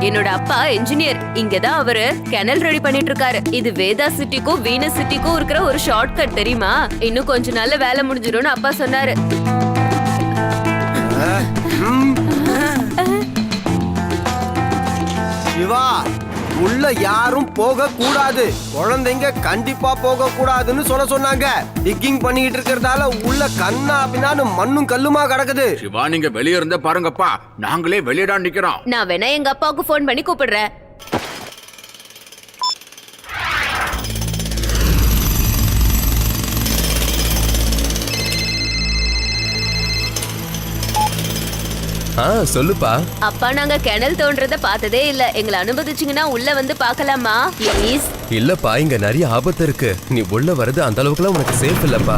என்னோட அப்பா என்ஜினியர். இங்கதான் அவரு கிணல் ரெடி பண்ணிட்டு இருக்காரு. இது வேதா சிட்டிக்கும் வீனஸ் சிட்டிக்கும் இருக்கிற ஒரு ஷார்ட் கட் தெரியுமா? இன்னும் கொஞ்ச நாள்ல வேலை முடிஞ்சிடும்னு அப்பா சொன்னாரு. சிவா, உள்ள யாரும் போக கூடாது. குழந்தைங்க கண்டிப்பா போக கூடாதுன்னு சொன்னாங்க. டிக்கிங் பண்ணிட்டு இருக்கிறதால உள்ள கண்ணா அப்படின்னா மண்ணும் கல்லுமா கிடக்குது. சிவா, நீங்க வெளிய இருந்த பாருங்கப்பா, நாங்களே வெளியடா நிக்கிறோம். நான் வேணா எங்க அப்பாவுக்கு போன் பண்ணி கூப்பிடுறேன். சொல்லுப்பா. அப்பா, நாங்க கிணல் தோன்றத பார்த்ததே இல்ல. எங்களை அனுமதிச்சீங்கன்னா உள்ள வந்து பார்க்கலாமா ப்ளீஸ்? இல்லப்பா, இங்க நிறைய ஆபத்து இருக்கு. நீ உள்ள வரது அந்த அளவுக்குலாம் உனக்கு சேஃப் இல்லப்பா.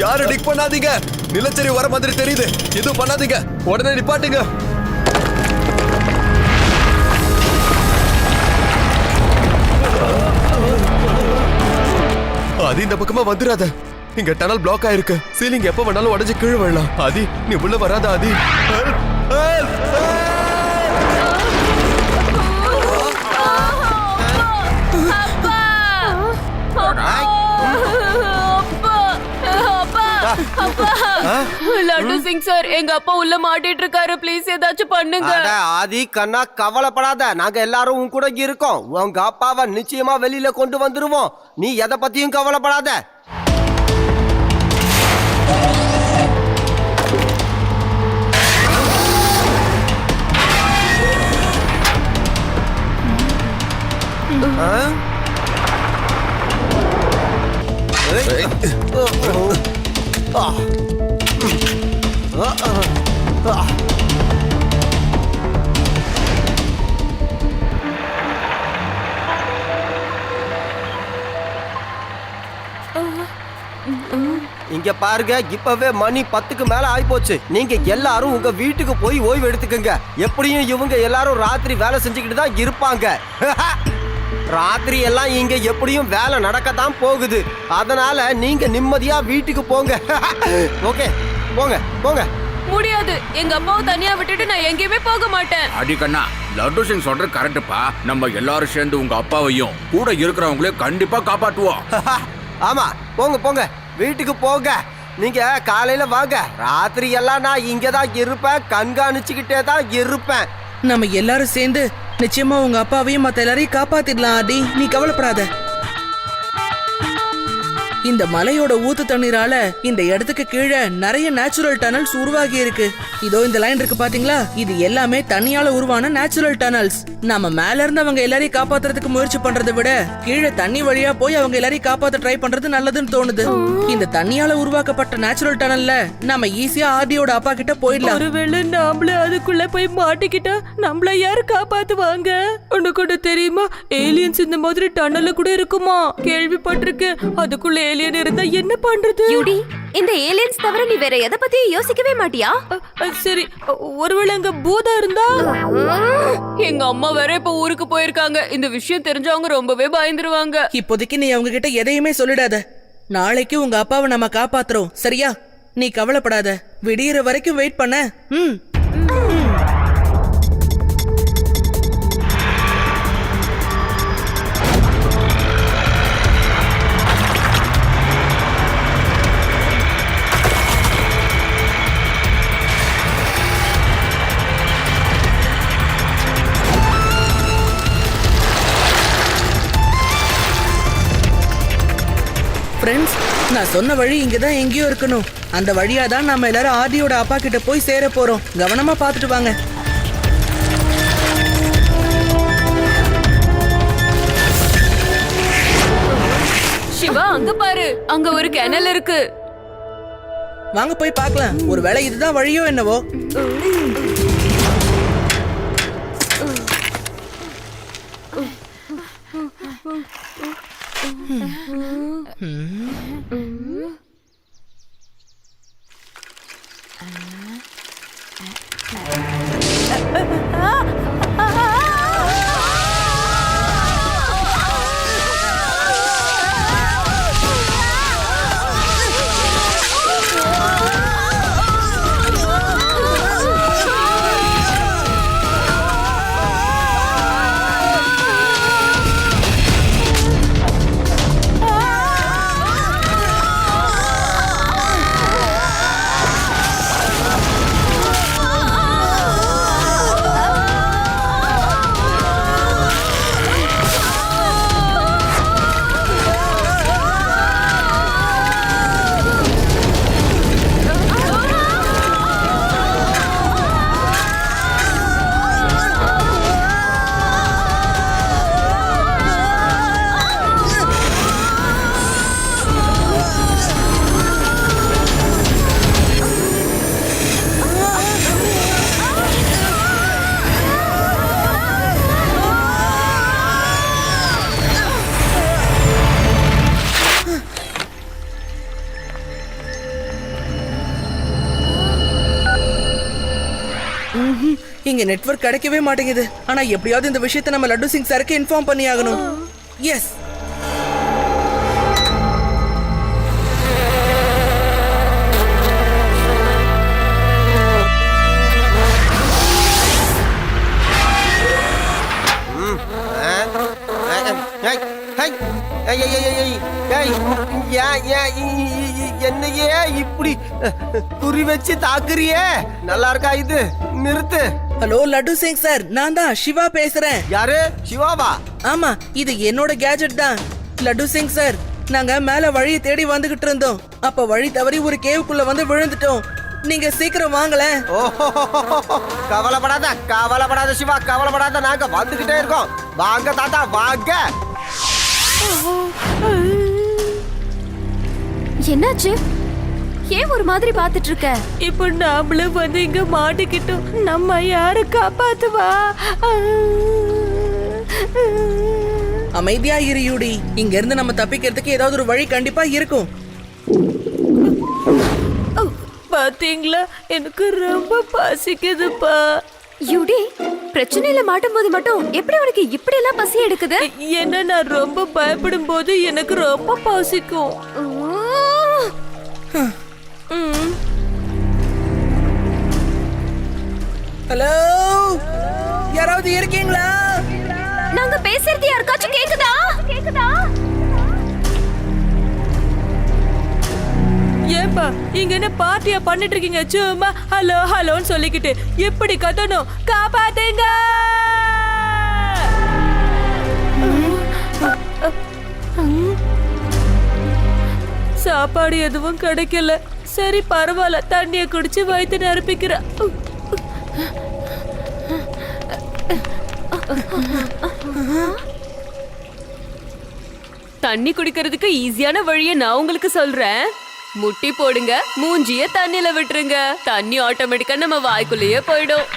யாரும் டிக் பண்ணாதீங்க. நிலச்சரி வர மாதிரி தெரியுது. எதுவும் பண்ணாதீங்க. உடனே நிப்பாட்டுங்க. அது இந்த பக்கமா வந்துடாத. இங்க டனல் பிளாக் ஆயிருக்கு. சீலிங் எப்ப வேணாலும் உடஞ்சு கீழே விழலாம். ஆதி, நீ உள்ள வராத. ஆதி, லட்டு சிங் சார், எங்க அப்பா உள்ள மாட்டிட்டு இருக்காரு. ப்ளீஸ் ஏதாச்சும் பண்ணுங்க. ஆதி கண்ணா, கவலைப்படாத. நாங்க எல்லாரும் உன் கூட இருக்கோம். உங்க அப்பாவை நிச்சயமா வெளியில கொண்டு வந்துருவோம். நீ எதை பத்தியும் கவலைப்படாத. இங்க பாருங்க, இப்பவே மணி 10க்கு மேல ஆயிப்போச்சு. நீங்க எல்லாரும் உங்க வீட்டுக்கு போய் ஓய்வு எடுத்துக்கங்க. எப்படியும் இவங்க எல்லாரும் ராத்திரி வேலை செஞ்சுக்கிட்டு தான் இருப்பாங்க. ராத்திரி எல்லாம் இங்க எப்படியும் வேலை நடக்கத்தான் போகுது. அதனால நீங்க நிம்மதியா வீட்டுக்கு போங்க. ஓகே, போங்க போங்க. முடியாது. எங்க அப்பாவை தனியா விட்டுட்டு நான் எங்கேயுமே போக மாட்டேன். அடி கண்ணா, லட்டு சிங் சொல்றது கரெக்டுப்பா. நம்ம எல்லாரும் சேர்ந்து உங்க அப்பாவையும் கூட இருக்கிறவங்களையும் கண்டிப்பா காப்பாற்றுவோம். ஆமா, போங்க போங்க, வீட்டுக்கு போங்க. நீங்க காலையில வாங்க. ராத்திரி எல்லாம் நான் இங்கதான் இருப்பேன். கண்காணிச்சுக்கிட்டே தான் இருப்பேன். நம்ம எல்லாரும் சேர்ந்து நிச்சயமா உங்க அப்பாவையும் மத்த எல்லாரையும் காப்பாத்திடலாம். ஆதி, நீ கவலைப்படாத. இந்த மலையோட ஊத்து தண்ணீரால இந்த இடத்துக்கு கீழே நிறைய நேச்சுரல் டனல்ஸ் உருவாகி இருக்கு. இதோ இந்த லைன் இருக்கு பாத்தீங்களா? இது எல்லாமே தண்ணியால உருவான நேச்சுரல் டனல்ஸ். நாம மேல இருந்து அவங்க எல்லாரையும் காப்பாத்துறதுக்கு முயற்சி பண்றதை விட கீழே தண்ணி வழியா போய் அவங்க எல்லாரையும் காப்பாத்த ட்ரை பண்றது நல்லதுன்னு தோணுது. இந்த தண்ணியால உருவாக்கப்பட்ட நேச்சுரல் டனல்ல நாம ஈஸியா ஆர்டியோட அப்பா கிட்ட போயிடலாம். ஒருவேளை நாமள அதுக்குள்ள போய் மாட்டிக்கிட்டா நம்மள யாரு காப்பாத்துவாங்க? உனக்கு கூட தெரியுமா, ஏலியன்ஸ் இந்த மாதிரி டனல்ல கூட இருக்குமா? கேள்விப்பட்டிருக்கேன். அதுக்குள்ள ஏலியன் இருந்தா என்ன பண்றது? யூடி, இந்த ஏலியன்ஸ் தவிர நீ வேற எதை பத்தி யோசிக்கவே மாட்டியா? சரி, ஒருவேளை அங்க பூதம் இருந்தா? எங்க அம்மா வேற இப்ப ஊருக்கு போயிருக்காங்க. இந்த விஷயம் தெரிஞ்சவங்க ரொம்பவே பயந்துருவாங்க. இப்போதைக்கு நீ அவங்க கிட்ட எதையுமே சொல்லிடாத. நாளைக்கு உங்க அப்பாவை நம்ம காப்பாத்துறோம், சரியா? நீ கவலைப்படாத. விடியற வரைக்கும் வெயிட் பண்ண. ஃப்ரெண்ட்ஸ், நான் சொன்ன வழி இங்கதான் எங்கேயோ இருக்கணும். அந்த வழியா தான் நம்ம எல்லாரும் ஆதியோட அப்பா கிட்ட போய் சேர போறோம். கவனமா பாத்துட்டு வாங்க. சிவா, அங்க பாரு, அங்க ஒரு கிணல் இருக்கு. வாங்க போய் பார்க்கலாம். ஒருவேளை இதுதான் வழியோ என்னவோ. இங்க நெட்வொர்க் கிடைக்கவே மாட்டேங்குது. ஆனா எப்படியாவது இந்த விஷயத்தை நம்ம லட்டு சிங் சாருக்கு இன்ஃபார்ம் பண்ணி ஆகணும். எஸ். என்னையே இப்படி குறி வச்சு தாக்குறியே? நல்லா இருக்கா இது? நிறுத்து. ஹலோ லட்டு சிங் சார், நான் தான் சிவா பேசுறேன். யாரு? சிவாவா? ஆமா, இது என்னோட கேஜெட் தான். லட்டு சிங் சார், நாங்க மேல வழியை தேடி வந்துகிட்டு இருந்தோம். அப்ப வழி தவறி ஒரு கேவுக்குள்ள வந்து விழுந்துட்டோம். நீங்க சீக்கிரம் வாங்கல. கவலைப்படாத கவலைப்படாத சிவா, கவலைப்படாத. நாங்க வந்துகிட்டே இருக்கோம். வாங்க தாத்தா வாங்க. என்னாச்சு? ஏன் ஒரு மாதிரி பாத்துட்டு இருக்க? இப்போ நாமளும் வந்து இங்க மாட்டிக்கிட்டோம். நம்ம யாரு காப்பாத்துவா? அமைதியா இரு யூடி. இங்க இருந்து நம்ம தப்பிக்கிறதுக்கு ஏதாவது ஒரு வழி கண்டிப்பா இருக்கும். பாத்தீங்களா, எனக்கு ரொம்ப பசிக்குதுப்பா. யூடி, பிரச்சனையில மாட்டும் போது மட்டும் எப்படி உனக்கு இப்படி எல்லாம் பசி எடுக்குது? என்ன, நான் ரொம்ப பயப்படும் போது எனக்கு ரொம்ப பசிக்கும். ஹலோ, யாராவது இருக்கீங்களா? நாங்க பேசுறது யாருக்காச்சும் கேக்குதா? ஏன்பா இங்க என்ன பார்ட்டியா பண்ணிட்டு இருக்கீங்க? சும்மா ஹலோ ஹலோன்னு சொல்லிக்கிட்டு எப்படி கத்தணும்? காப்பாத்துங்க! சாப்பாடு எதுவும் கிடைக்கல. சரி பரவாயில்ல, தண்ணிய குடிச்சு வயிற்று நிரப்பிக்கிறேன். தண்ணி குடிக்கிறதுக்கு ஈஸியான வழியை நான் உங்களுக்கு சொல்றேன். முட்டி போடுங்க, மூஞ்சிய தண்ணில விட்டுருங்க. தண்ணி ஆட்டோமேட்டிக்கா நம்ம வாய்க்குள்ளேயே போயிடும்.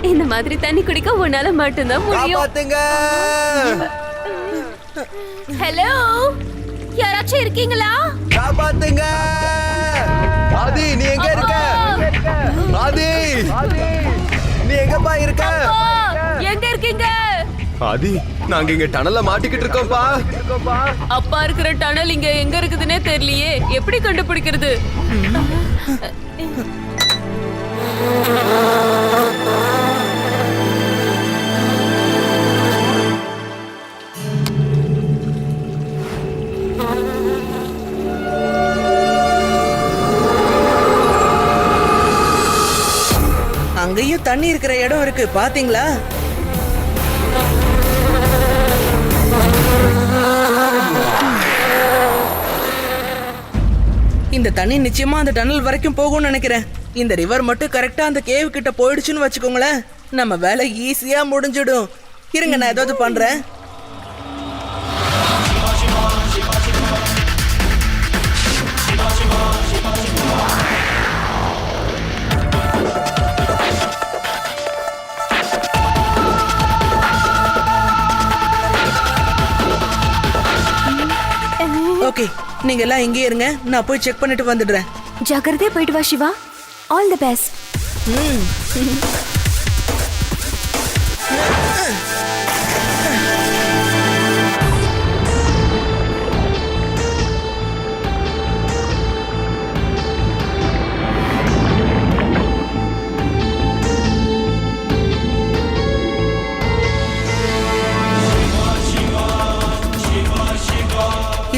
இந்த மாதிரி தண்ணி குடிக்க உன்னால மட்டும்தான் முடியும். காப்பாத்துங்க. ஹலோ, யாராச்சும் இருக்கீங்களா? காப்பாத்துங்க. ஆதி, நீ எங்க இருக்க? ஆதி, நீ எங்கப்பா இருக்க? எங்க இருக்கீங்க? ஆதி, நாங்க இங்க டனல்ல மாட்டிக்கிட்டு இருக்கோம்ப்பா. அப்பா இருக்கிற டனல் இங்க எங்க இருக்குதுன்னே தெரியலையே. எப்படி கண்டுபிடிக்கிறது? அங்கேயும் தண்ணி இருக்கிற இடம் இருக்கு, பாத்தீங்களா? இந்த தண்ணி நிச்சயமா அந்த டனல் வரைக்கும் போகும்னு நினைக்கிறேன். இந்த ரிவர் மட்டும் கரெக்டா அந்த கேவ் கிட்ட போயிடுச்சுன்னு வச்சுக்கோங்களேன், நம்ம வேலை ஈஸியா முடிஞ்சிடும். இருங்க, நான் ஏதாவது பண்றேன். ஓகே, நீங்க எல்லாம் இங்கே இருங்க, நான் போய் செக் பண்ணிட்டு வந்துடுறேன். ஜாக்கிரதையா போயிட்டு வா சிவா. All the best.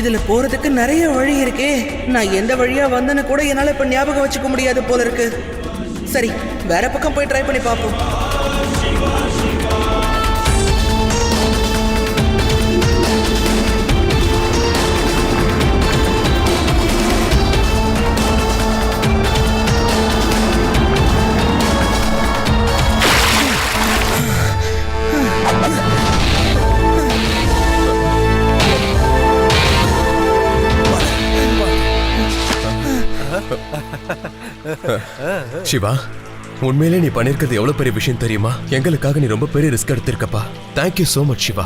இதுல போறதுக்கு நிறைய வழி இருக்கே. நான் எந்த வழியா வந்தேன்னு கூட என்னால இப்ப ஞாபகம் வச்சுக்க முடியாது போல இருக்கு. சரி, வேற பக்கம் போய் ட்ரை பண்ணி பார்ப்போம். சிவா, உண்மையிலே நீ பண்ணிருக்கிறது எவ்வளவு பெரிய விஷயம் தெரியுமா? எங்களுக்காக நீ ரொம்ப பெரிய ரிஸ்க் எடுத்திருக்கப்பா. Thank you so much Siva.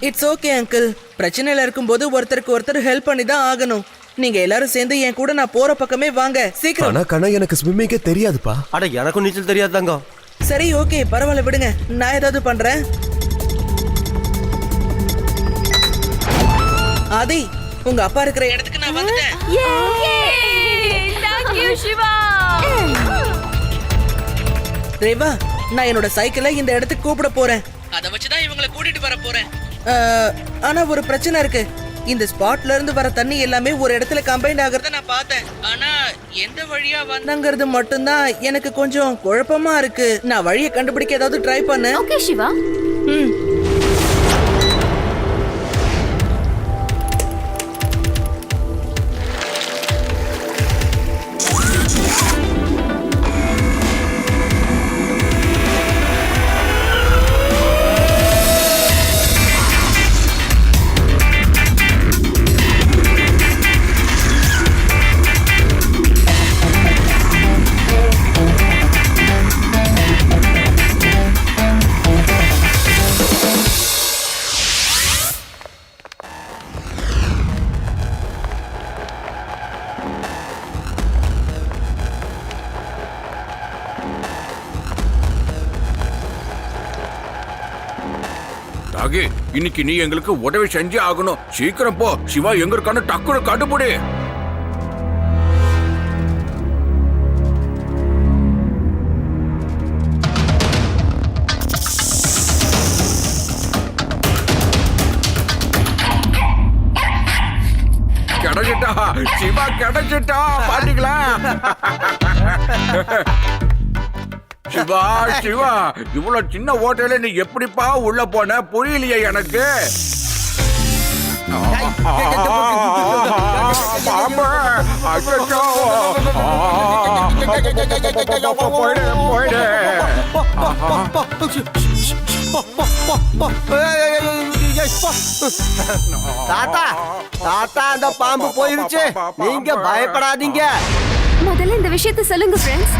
It's okay uncle. பிரச்சனையில இருக்கும்போது ஒருத்தருக்கு ஒருத்தர் ஹெல்ப் பண்ணி தான் ஆகணும். நீங்க எல்லாரும் சேர்ந்து என் கூட நான் போற பக்கமே வாங்க சீக்கிரம். ஆனா கண்ணா, எனக்கு ஸ்விம்மிங்கே தெரியாதுப்பா. அட எனக்கும் நீச்சல் தெரியாது தங்கம். சரி, ஓகே, பரவாயில்ல, விடுங்க, நான் ஏதாவது பண்றேன். ஆதி, உங்க அப்பா இருக்கிற இடத்துக்கு நான் வந்துட்டேன். Thank you, Siva. ரேவா, நான் என்னோட சைக்கிளை இந்த இடத்துக்கு கூப்பிட போறேன். அத வச்சு தான் இவங்களை கூட்டிட்டு வர போறேன். ஆனா ஒரு பிரச்சனை இருக்கு. இந்த ஸ்பாட்ல இருந்து வர தண்ணி எல்லாமே ஒரு இடத்துல கம்பைண்ட் ஆகிறத நான் பார்த்தேன். ஆனா எந்த வழியா வந்தங்கிறது மட்டும்தான் எனக்கு கொஞ்சம் குழப்பமா இருக்கு. நான் வழியை கண்டுபிடிக்க ஏதாவது ட்ரை பண்ணு. ஓகே சிவா. ராகி, இன்னைக்கு நீ எங்களுக்கு உதவி செஞ்சே ஆகணும். சீக்கிரம் போ. சிவா எங்க இருக்கான்னு டக்குனு கண்டுபிடி. கிடைச்சிட்டா சிவா, கிடைச்சிட்டா. பாத்தீங்களா? சிவா, சிவா, இவ்வளவு சின்ன ஓட்டையில நீ எப்படிப்பா உள்ள போன? புரியலையே எனக்கு. தாத்தா, தாத்தா, அந்த பாம்பு போயிருச்சு. நீங்க பயப்படாதீங்க. முதல்ல இந்த விஷயத்தை சொல்லுங்க ஃப்ரெண்ட்ஸ்.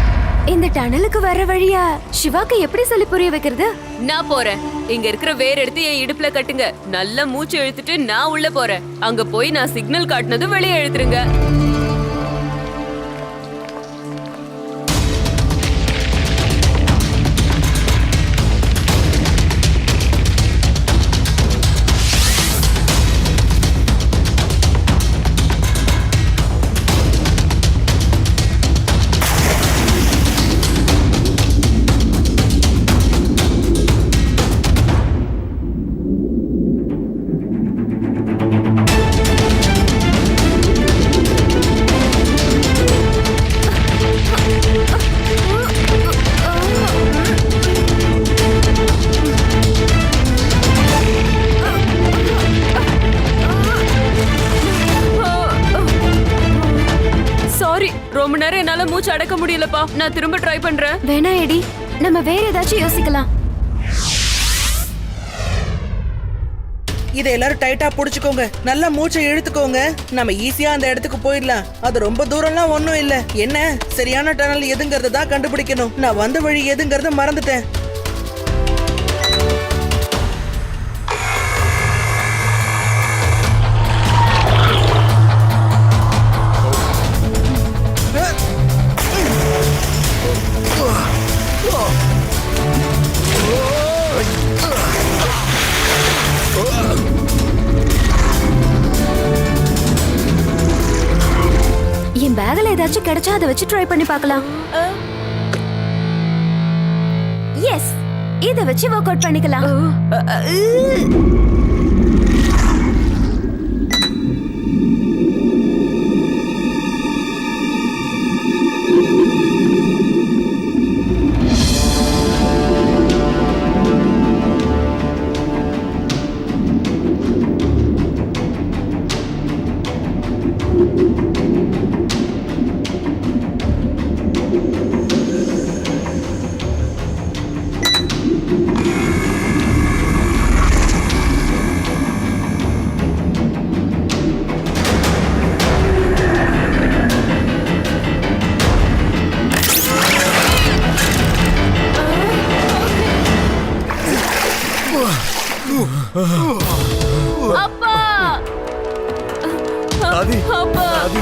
இந்த டனலுக்கு வர வழியா சிவாக்கு எப்படி சொல்லி புரிய வைக்கிறது? நான் போறேன். இங்க இருக்கிற வேற எடுத்து என் இடுப்புல கட்டுங்க. நல்லா மூச்சு இழுத்துட்டு நான் உள்ள போறேன். அங்க போய் நான் சிக்னல் காட்டினதும் வெளியே இழுத்துருங்க. ரொம்ப நேரம் என்னால மூச்சு அடக்க முடியலப்பா. நான் திரும்ப ட்ரை பண்றேன். வேணா எடி, நம்ம வேற ஏதாச்சும் யோசிக்கலாம். இதை எல்லாரும் டைட்டா புடிச்சுக்கோங்க, நல்லா மூச்சை இழுத்துக்கோங்க. நம்ம ஈஸியா அந்த இடத்துக்கு போயிடலாம். அது ரொம்ப தூரம்லாம் ஒண்ணும் இல்ல. என்ன சரியான டனல் எதுங்கறத தான் கண்டுபிடிக்கணும். நான் வந்த வழி எதுங்கறத மறந்துட்டேன். என் பேக்ல ஏதாச்சும் கிடைச்சா அதை வச்சு ட்ரை பண்ணி பார்க்கலாம். எஸ், இத வச்சு வொர்க் அவுட் பண்ணிக்கலாம். அப்பா ஆதி அப்பா Aadhi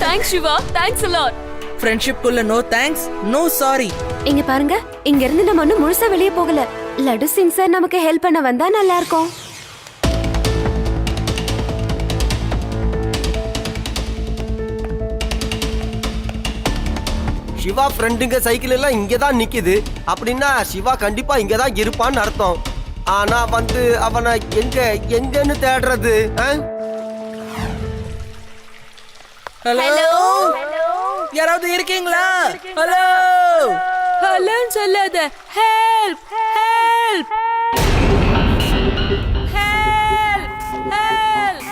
thanks Siva, thanks a lot. Friendship குள்ள நோ தேங்க்ஸ், நோ சாரி. இங்க பாருங்க, இங்க இருந்து நம்ம ஒண்ணும் முழுசா வெளியே போகல. லட்டு சிங் சார் நமக்கு ஹெல்ப் பண்ண வந்தா நல்லா இருக்கும். சிவா ஃப்ரெண்டுங்க சைக்கிள் எல்லாம் இங்க தான் நிக்குது. அப்படின்னா சிவா கண்டிப்பா இங்க தான் இருப்பான்னு அர்த்தம். ஆனா வந்து அவனை எங்கன்னு தேடுறது? ஹலோ, யாராவது இருக்கீங்களா? ஹலோ, ஹலோன்னு சொல்லாத. Help help help help.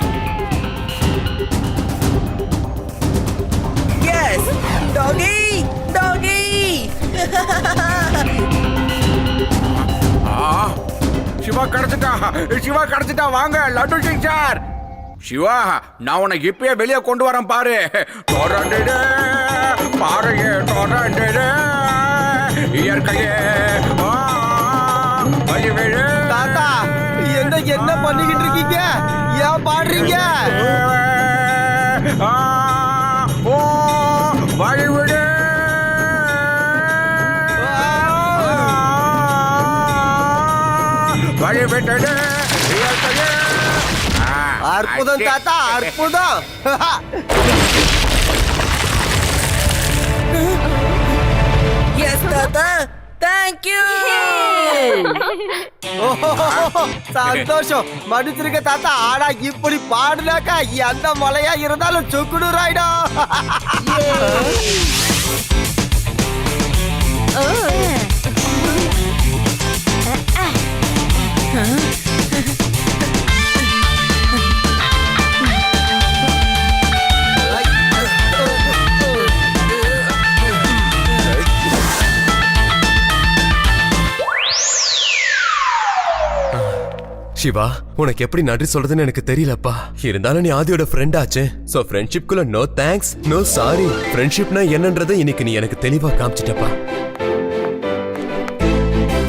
Yes, doggy doggy. Siva கிடைச்சிட்டா, வாங்க லட்டு சிங் சார். சிவா, நான் உன்னை இப்பயே வெளியே கொண்டு வரேன் பாரு. டொரண்டே பாருங்க, டொரண்டே இயற்கையே. தாத்தா, என்ன பண்ணிக்கிட்டு இருக்கீங்க? ஏன் பாடுறீங்க? வழிவிடு. வழிவிட்டது இயற்கையே. அற்புதம் தாத்தா, அற்புதம். எஸ் தாத்தா, தேங்க் யூ. சந்தோஷம், மன்னிச்சிருக்க தாத்தா. ஆனா இப்படி பாடுனாக்கா எந்த மலையா இருந்தாலும் சொக்குடுறாயிடும். சிவா, உனக்கு எப்படி நன்றி சொல்றதுன்னு எனக்கு தெரியலப்பா. இருந்தாலும் நீ ஆதியோட ஃப்ரெண்ட் ஆச்சே. சோ ஃப்ரெண்ட்ஷிப்குள்ள நோ தேங்க்ஸ், நோ சாரி. ஃப்ரெண்ட்ஷிப்னா என்னன்றதை இன்னைக்கு நீ எனக்கு தெளிவா காமிச்சிட்டப்பா.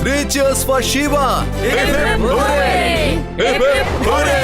3 cheers for Shiva. Hip hip hooray! Hip hip hooray!